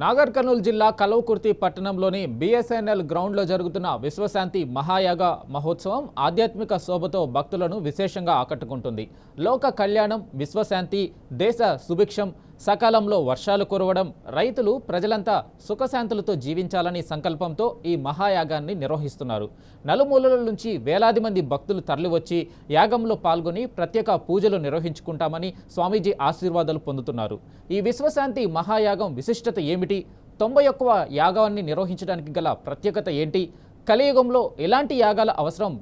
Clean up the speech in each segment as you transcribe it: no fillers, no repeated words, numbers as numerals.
నాగర్ కర్నూలు జిల్లా కల్వకుర్తి పట్టణంలోని బిఎస్ఎన్ఎల్ గ్రౌండ్లో జరుగుతున్న విశ్వశాంతి మహాయాగ మహోత్సవం ఆధ్యాత్మిక శోభతో భక్తులను విశేషంగా ఆకట్టుకుంటుంది. లోక కళ్యాణం, విశ్వశాంతి, దేశ సుభిక్షం, సకాలంలో వర్షాలు కురవడం, రైతులు ప్రజలంతా సుఖశాంతులతో జీవించాలని సంకల్పంతో ఈ మహాయాగాన్ని నిర్వహిస్తున్నారు. నలుమూలల నుంచి వేలాది మంది భక్తులు తరలివచ్చి యాగంలో పాల్గొని ప్రత్యేక పూజలు నిర్వహించుకుంటామని స్వామీజీ ఆశీర్వాదాలు పొందుతున్నారు. ఈ విశ్వశాంతి మహాయాగం విశిష్టత ఏమిటి? 91వ యాగాన్ని నిర్వహించడానికి గల ప్రత్యేకత ఏంటి? కలియుగంలో ఎలాంటి యాగాల అవసరం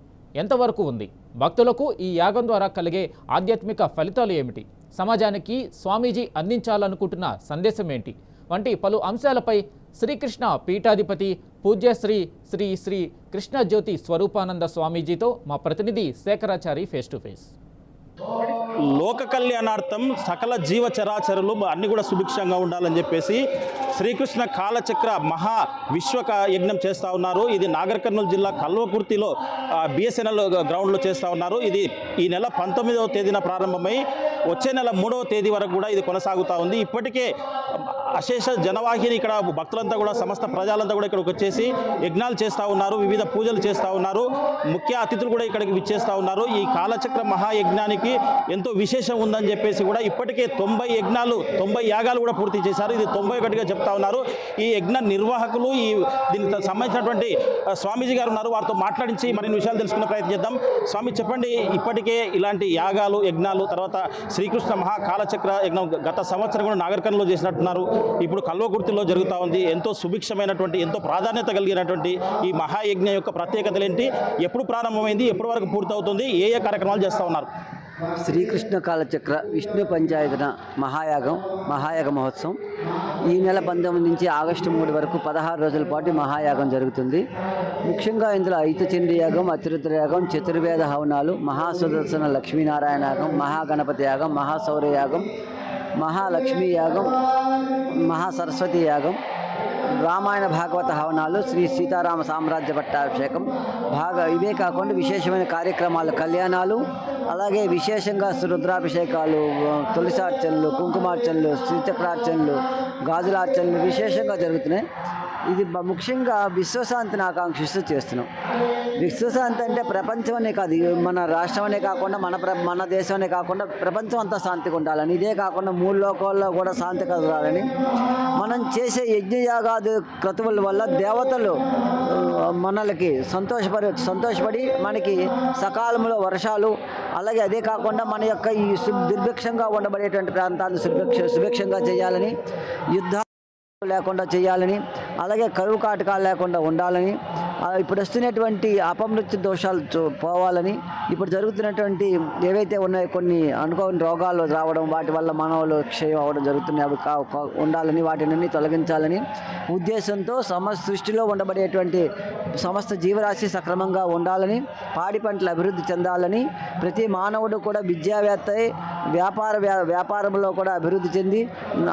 ఎంతవరకు ఉంది? భక్తులకు ఈ యాగం ద్వారా కలిగే ఆధ్యాత్మిక ఫలితాలు ఏమిటి? సమాజానికి స్వామీజీ అందించాలనుకుంటున్న సందేశం ఏంటి? వంటి పలు అంశాలపై శ్రీకృష్ణ పీఠాధిపతి పూజ్యశ్రీ శ్రీ శ్రీ కృష్ణజ్యోతి స్వరూపానంద స్వామీజీతో మా ప్రతినిధి శేఖరాచారి ఫేస్ టు ఫేస్. లోక కళ్యాణార్థం సకల జీవ చరాచరులు అన్ని కూడా సుభిక్షంగా ఉండాలని చెప్పేసి శ్రీకృష్ణ కాలచక్ర మహా విశ్వక యజ్ఞం చేస్తూ ఉన్నారు. ఇది నాగర్ కర్నూలు జిల్లా కల్వకుర్తిలో బిఎస్ఎన్ఎల్ గ్రౌండ్లో చేస్తూ ఉన్నారు. ఇది ఈ నెల 19వ తేదీన ప్రారంభమై వచ్చే నెల 3వ తేదీ వరకు కూడా ఇది కొనసాగుతూ ఉంది. ఇప్పటికే అశేష జనవాహిని ఇక్కడ భక్తులంతా కూడా సమస్త ప్రజలంతా కూడా ఇక్కడికి వచ్చేసి యజ్ఞాలు చేస్తూ ఉన్నారు, వివిధ పూజలు చేస్తూ ఉన్నారు. ముఖ్య అతిథులు కూడా ఇక్కడికి విచ్చేస్తూ ఉన్నారు. ఈ కాలచక్ర మహాయజ్ఞానికి ఎంతో విశేషం ఉందని చెప్పేసి కూడా ఇప్పటికే 90 యాగాలు కూడా పూర్తి చేశారు. ఇది 91గా చెప్తా ఉన్నారు. ఈ యజ్ఞ నిర్వాహకులు దీనికి సంబంధించినటువంటి స్వామీజీ గారు ఉన్నారు. వారితో మాట్లాడించి మరిన్ని విషయాలు తెలుసుకునే ప్రయత్నం చేద్దాం. స్వామి చెప్పండి, ఇప్పటికే ఇలాంటి యాగాలు యజ్ఞాలు తర్వాత శ్రీకృష్ణ మహాకాలచక్ర యజ్ఞం గత సంవత్సరం కూడా నాగర్ కర్నూలులో చేసినట్టున్నారు. ఇప్పుడు కల్వకుర్తిలో జరుగుతూ ఉంది. ఎంతో సుభిక్షమైనటువంటి ఎంతో ప్రాధాన్యత కలిగినటువంటి ఈ మహాయజ్ఞం యొక్క ప్రత్యేకతలు ఏంటి? ఎప్పుడు ప్రారంభమైంది? ఎప్పటి వరకు పూర్తవుతుంది? ఏ కార్యక్రమాలు చేస్తూ ఉన్నారు? శ్రీకృష్ణ కాలచక్ర విష్ణు పంచాయతన మహాయాగ మహోత్సవం ఈ నెల 19 నుంచి ఆగస్టు 3 వరకు 16 రోజుల పాటు మహాయాగం జరుగుతుంది. ముఖ్యంగా ఇందులో ఐతచండీ యాగం, అతిరుద్ర యాగం, చతుర్వేద హవనాలు, మహాసుదర్శన లక్ష్మీనారాయణ యాగం, మహాగణపతి యాగం, మహాశౌర్య యాగం, మహాలక్ష్మీ యాగం, మహాసరస్వతి యాగం, రామాయణ భాగవత హవనాలు, శ్రీ సీతారామ సామ్రాజ్య పట్టాభిషేకం ఇవే కాకుండా విశేషమైన కార్యక్రమాలు, కళ్యాణాలు, అలాగే విశేషంగా రుద్రాభిషేకాలు, తులసార్చనలు, కుంకుమార్చనలు, శ్రీచక్రార్చనలు, గాజులార్చనలు విశేషంగా జరుగుతున్నాయి. ఇది ముఖ్యంగా విశ్వశాంతిని ఆకాంక్షిస్తూ చేస్తున్నాం. విశ్వశాంతి అంటే ప్రపంచం అనే కాదు, మన రాష్ట్రం అనే కాకుండా మన దేశం అనే కాకుండా ప్రపంచం అంతా శాంతిగా ఉండాలని, ఇదే కాకుండా 3 లోకాల్లో కూడా శాంతి కలగాలని మనం చేసే యజ్ఞయాగాది క్రతువుల వల్ల దేవతలు మనలకి సంతోషపడి మనకి సకాలంలో వర్షాలు, అలాగే అదే కాకుండా మన యొక్క ఈ దుర్భిక్షంగా ఉండబడేటువంటి ప్రాంతాలను సుభిక్షంగా చేయాలని, యుద్ధ లేకుండా చేయాలని, అలాగే కరువు కాటకాలు లేకుండా ఉండాలని, ఇప్పుడు వస్తున్నటువంటి అపమృత్యు దోషాలు పోవాలని, ఇప్పుడు జరుగుతున్నటువంటి ఏవైతే ఉన్నాయో కొన్ని అనుకోని రోగాలు రావడం, వాటి వల్ల మానవులు క్షయం అవ్వడం జరుగుతున్నాయి, అవి ఉండాలని, వాటిని తొలగించాలని ఉద్దేశంతో సృష్టిలో ఉండబడేటువంటి సమస్త జీవరాశి సక్రమంగా ఉండాలని, పాడి పంటలు అభివృద్ధి చెందాలని, ప్రతి మానవుడు కూడా విద్యావేత్త వ్యాపారంలో కూడా అభివృద్ధి చెంది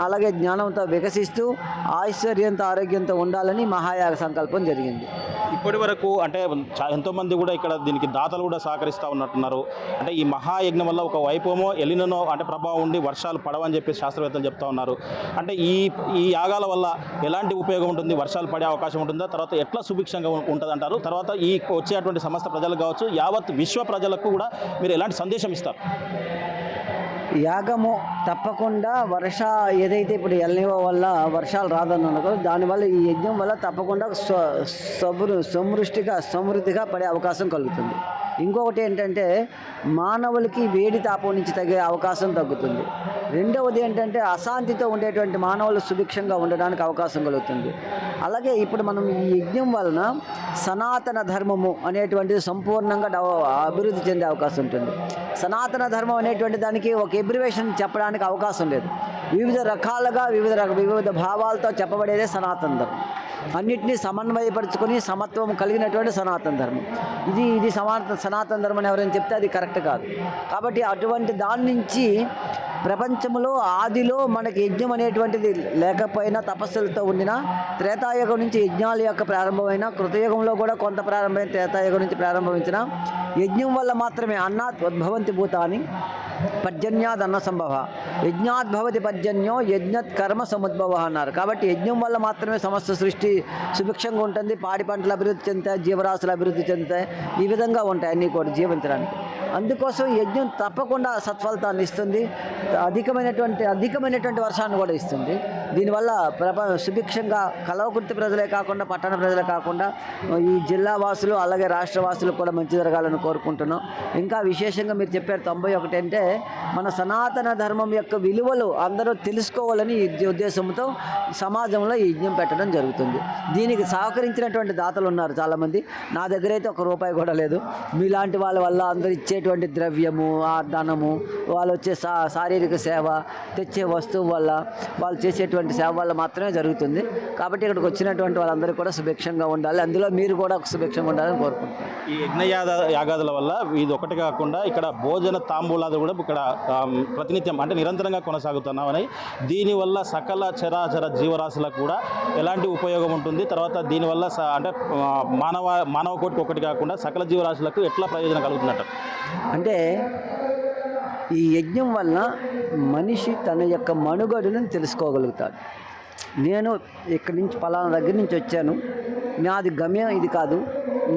అలాగే జ్ఞానంతో వికసిస్తూ ఐశ్వర్యంతో ఆరోగ్యంతో ఉండాలని మహాయాగ సంకల్పం జరిగింది. ఇప్పటి వరకు అంటే ఎంతోమంది కూడా ఇక్కడ దీనికి దాతలు కూడా సహకరిస్తూ ఉన్నట్టున్నారు. అంటే ఈ మహాయజ్ఞం వల్ల ఒక వైపేమో ఎలినో అంటే ప్రభావం ఉండి వర్షాలు పడవని చెప్పి శాస్త్రవేత్తలు చెప్తా ఉన్నారు. అంటే ఈ యాగాల వల్ల ఎలాంటి ఉపయోగం ఉంటుంది? వర్షాలు పడే అవకాశం ఉంటుందా? తర్వాత ఎట్లా సుభిక్షంగా ఉంటుంది అంటారు? తర్వాత ఈ వచ్చేటువంటి సమస్త ప్రజలకు కావచ్చు, యావత్ విశ్వ ప్రజలకు కూడా మీరు ఎలాంటి సందేశం ఇస్తారు? యాగము తప్పకుండా ఏదైతే ఇప్పుడు ఎల్నివో వల్ల వర్షాలు రాదన్నదో దానివల్ల ఈ యజ్ఞం వల్ల తప్పకుండా సమృద్ధిగా పడే అవకాశం కలుగుతుంది. ఇంకొకటి ఏంటంటే మానవులకి వేడి తాపం నుంచి తగ్గే అవకాశం తగ్గుతుంది. రెండవది ఏంటంటే అశాంతితో ఉండేటువంటి మానవులు సుభిక్షంగా ఉండడానికి అవకాశం కలుగుతుంది. అలాగే ఇప్పుడు మనం ఈ యజ్ఞం వలన సనాతన ధర్మము అనేటువంటిది సంపూర్ణంగా అభివృద్ధి చెందే అవకాశం ఉంటుంది. సనాతన ధర్మం అనేటువంటి దానికి ఒక ఎబ్రివేషన్ చెప్పడానికి అవకాశం లేదు. వివిధ రకాలుగా వివిధ భావాలతో చెప్పబడేదే సనాతన ధర్మం. అన్నిటినీ సమన్వయపరుచుకొని సమత్వం కలిగినటువంటి సనాతన ధర్మం ఇది సనాతన ధర్మం ఎవరైనా చెప్తే అది కరెక్ట్ కాదు. కాబట్టి అటువంటి దాని నుంచి ప్రపంచంలో ఆదిలో మనకి యజ్ఞం అనేటువంటిది లేకపోయినా తపస్సులతో ఉండినా త్రేతాయుగం నుంచి యజ్ఞాల యొక్క ప్రారంభమైన, కృతయుగంలో కూడా కొంత ప్రారంభమైన, త్రేతాయుగం నుంచి ప్రారంభించిన యజ్ఞం వల్ల మాత్రమే అన్నాత్ ఉద్భవంతి భూతాని పర్జన్యాదన్న సంభవ, యజ్ఞాత్ భవతి పర్జన్యో యజ్ఞత్ కర్మ సముద్భవ అన్నారు. కాబట్టి యజ్ఞం వల్ల మాత్రమే సమస్త సృష్టి సుభిక్షంగా ఉంటుంది, పాడి పంటలు అభివృద్ధి చెందుతాయి, జీవరాశులు అభివృద్ధి చెందుతాయి, ఈ విధంగా ఉంటాయి అన్నీ కూడా జీవించడానికి. అందుకోసం యజ్ఞం తప్పకుండా సత్ఫలితాన్ని ఇస్తుంది, అధికమైనటువంటి వర్షాన్ని కూడా ఇస్తుంది. దీనివల్ల సుభిక్షంగా కలవకుర్తి ప్రజలే కాకుండా పట్టణ ప్రజలే కాకుండా ఈ జిల్లా వాసులు అలాగే రాష్ట్ర వాసులకు కూడా మంచి జరగాలని కోరుకుంటున్నాం. ఇంకా విశేషంగా మీరు చెప్పారు 91 అంటే మన సనాతన ధర్మం యొక్క విలువలు అందరూ తెలుసుకోవాలని ఈ ఉద్దేశంతో సమాజంలో ఈ యజ్ఞం పెట్టడం జరుగుతుంది. దీనికి సహకరించినటువంటి దాతలు ఉన్నారు చాలామంది. నా దగ్గర అయితే ₹1 కూడా లేదు. మీలాంటి వాళ్ళ వల్ల అందరూ ఇచ్చేటువంటి ద్రవ్యము, ఆ ధనము, వాళ్ళు వచ్చే శారీరక సేవ, తెచ్చే వస్తువు వల్ల, వాళ్ళు చేసేటువంటి సేవ వల్ల మాత్రమే జరుగుతుంది. కాబట్టి ఇక్కడికి వచ్చినటువంటి వాళ్ళందరూ కూడా సుభిక్షంగా ఉండాలి, అందులో మీరు కూడా సుభిక్షంగా ఉండాలని కోరుకుంటున్నాను. ఈ యాగాదుల వల్ల ఇది ఒకటి కాకుండా ఇక్కడ భోజన తాంబూలాలు కూడా ఇక్కడ ప్రతినిత్యం అంటే నిరంతరంగా కొనసాగుతున్నామని, దీనివల్ల సకల చరాచర జీవరాశులకు కూడా ఎలాంటి ఉపయోగం ఉంటుంది, తర్వాత దీనివల్ల అంటే మానవ కోటికి ఒకటి కాకుండా సకల జీవరాశులకు ఎట్లా ప్రయోజనం కలుగుతున్నట్టు అంటే ఈ యజ్ఞం వల్ల మనిషి తన యొక్క మనుగడను తెలుసుకోగలుగుతాడు. నేను ఇక్కడి నుంచి పలానా దగ్గర నుంచి వచ్చాను, నాది గమ్యం ఇది కాదు,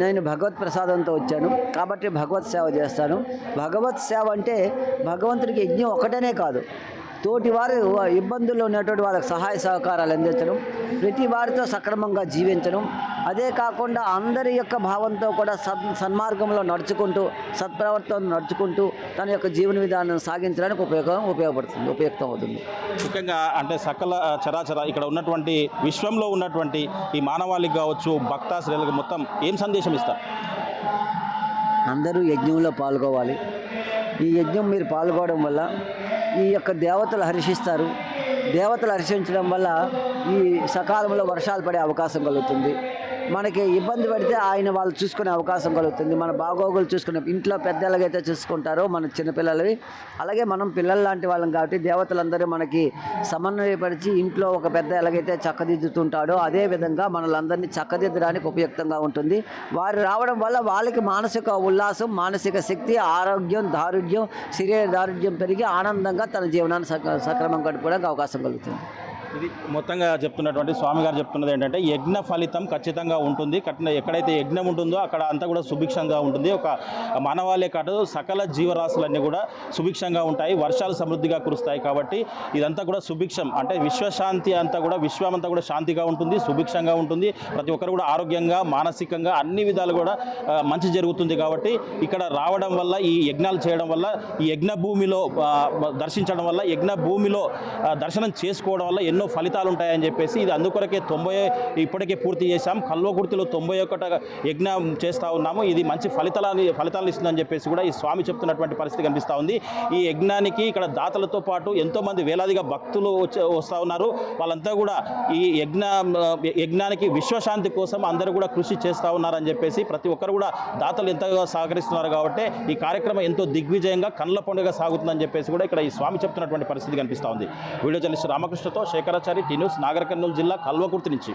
నేను భగవత్ ప్రసాదంతో వచ్చాను కాబట్టి భగవత్ సేవ చేస్తాను. భగవత్ సేవ అంటే భగవంతుడికి యజ్ఞం ఒకటనే కాదు, తోటి వారు ఇబ్బందుల్లో ఉన్నటువంటి వాళ్ళకి సహాయ సహకారాలు అందించడం, ప్రతి వారితో సక్రమంగా జీవించడం, అదే కాకుండా అందరి యొక్క భావంతో కూడా సన్మార్గంలో నడుచుకుంటూ సత్ప్రవర్తన నడుచుకుంటూ తన యొక్క జీవన విధానం సాగించడానికి ఉపయుక్తం అవుతుంది. ముఖ్యంగా అంటే సకల చరాచర ఇక్కడ ఉన్నటువంటి విశ్వంలో ఉన్నటువంటి ఈ మానవాళికి కావచ్చు, భక్తాశ్రేయులకు మొత్తం ఏం సందేశం ఇస్తారు? అందరూ యజ్ఞంలో పాల్గొవాలి. ఈ యజ్ఞం మీరు పాల్గొనడం వల్ల ఈ యొక్క దేవతలు హర్షిస్తారు. దేవతలు హర్షించడం వల్ల ఈ సకాలంలో వర్షాలు పడే అవకాశం కలుగుతుంది. మనకి ఇబ్బంది పడితే ఆయన వాళ్ళు చూసుకునే అవకాశం కలుగుతుంది. మన బాగోగులు చూసుకునే ఇంట్లో పెద్ద ఎలాగైతే చూసుకుంటారో మన చిన్నపిల్లలవి, అలాగే మనం పిల్లలు లాంటి వాళ్ళం కాబట్టి దేవతలందరూ మనకి సమన్వయపరిచి ఇంట్లో ఒక పెద్ద ఎలాగైతే చక్కదిద్దుతుంటాడో అదే విధంగా మనలందరినీ చక్కదిద్దడానికి ఉపయుక్తంగా ఉంటుంది. వారు రావడం వల్ల వాళ్ళకి మానసిక ఉల్లాసం, మానసిక శక్తి, ఆరోగ్యం, దారుఢ్యం, శరీర దారుఢ్యం పెరిగి ఆనందంగా తన జీవనాన్ని సక్రమంగా గడుపుకోవడానికి అవకాశం కలుగుతుంది. ఇది మొత్తంగా చెప్తున్నటువంటి స్వామి గారు చెప్తున్నది ఏంటంటే యజ్ఞ ఫలితం ఖచ్చితంగా ఉంటుంది. ఎక్కడైతే యజ్ఞం ఉంటుందో అక్కడ అంతా కూడా సుభిక్షంగా ఉంటుంది. ఒక మానవాళే కాదు సకల జీవరాశులన్నీ కూడా సుభిక్షంగా ఉంటాయి, వర్షాలు సమృద్ధిగా కురుస్తాయి. కాబట్టి ఇదంతా కూడా సుభిక్షం అంటే విశ్వశాంతి అంతా కూడా, విశ్వం అంతా కూడా శాంతిగా ఉంటుంది, సుభిక్షంగా ఉంటుంది. ప్రతి ఒక్కరు కూడా ఆరోగ్యంగా, మానసికంగా అన్ని విధాలు కూడా మంచి జరుగుతుంది. కాబట్టి ఇక్కడ రావడం వల్ల, ఈ యజ్ఞాలు చేయడం వల్ల, ఈ యజ్ఞ భూమిలో దర్శించడం వల్ల, యజ్ఞ భూమిలో దర్శనం చేసుకోవడం వల్ల ఎన్నో ఫలితాలు ఉంటాయని చెప్పేసి ఇది అందుకొరకే 90 ఇప్పటికే పూర్తి చేశాం. కల్వకుర్తిలో 91 యజ్ఞం చేస్తూ ఉన్నాము. ఇది మంచి ఫలితాలను ఇస్తుందని చెప్పేసి కూడా ఈ స్వామి చెప్తున్నటువంటి పరిస్థితి కనిపిస్తూ ఉంది. ఈ యజ్ఞానికి ఇక్కడ దాతలతో పాటు ఎంతోమంది వేలాదిగా భక్తులు వస్తూ ఉన్నారు. వాళ్ళంతా కూడా ఈ యజ్ఞానికి విశ్వశాంతి కోసం అందరూ కూడా కృషి చేస్తూ ఉన్నారని చెప్పేసి ప్రతి ఒక్కరు కూడా దాతలు ఎంతగా సహకరిస్తున్నారు. కాబట్టి ఈ కార్యక్రమం ఎంతో దిగ్విజయంగా కళ్ళ పండుగ సాగుతుందని చెప్పేసి కూడా ఇక్కడ ఈ స్వామి చెప్తున్నటువంటి పరిస్థితి కనిపిస్తూ ఉంది. వీడియో జర్నలిస్ట్ రామకృష్ణతో శేఖరాచారి, టీ న్యూస్, నాగర్ కర్నూలు జిల్లా కల్వకుర్తి నుంచి.